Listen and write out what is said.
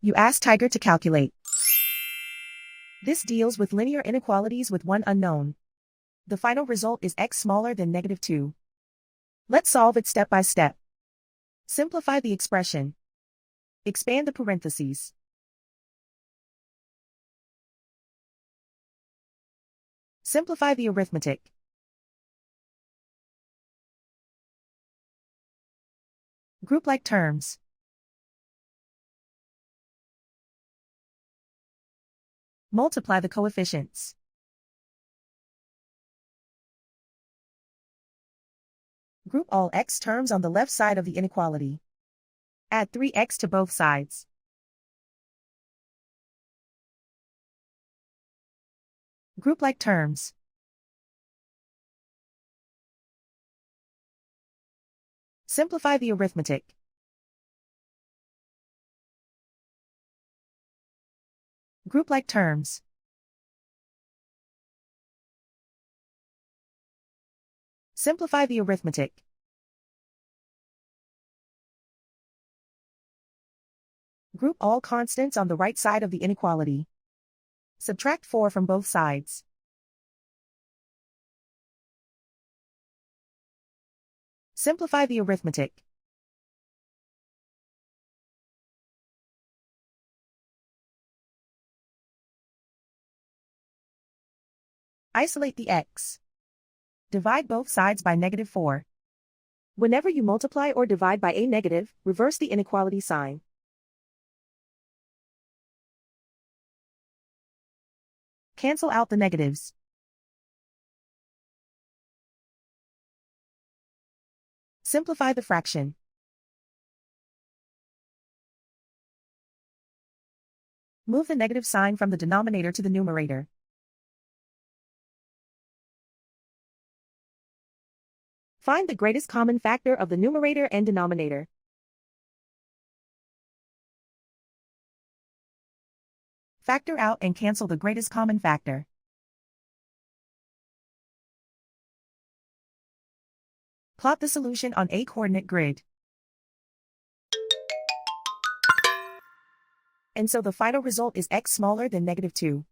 You ask Tiger to calculate. This deals with linear inequalities with one unknown. The final result is x smaller than -2. Let's solve it step by step. Simplify the expression. Expand the parentheses. Simplify the arithmetic. Group like terms. Multiply the coefficients. Group all x terms on the left side of the inequality. Add 3x to both sides. Group like terms. Simplify the arithmetic. Group like terms. Simplify the arithmetic. Group all constants on the right side of the inequality. Subtract 4 from both sides. Simplify the arithmetic. Isolate the x. Divide both sides by -4. Whenever you multiply or divide by a negative, reverse the inequality sign. Cancel out the negatives. Simplify the fraction. Move the negative sign from the denominator to the numerator. Find the greatest common factor of the numerator and denominator. Factor out and cancel the greatest common factor. Plot the solution on a coordinate grid. And so the final result is x smaller than -2.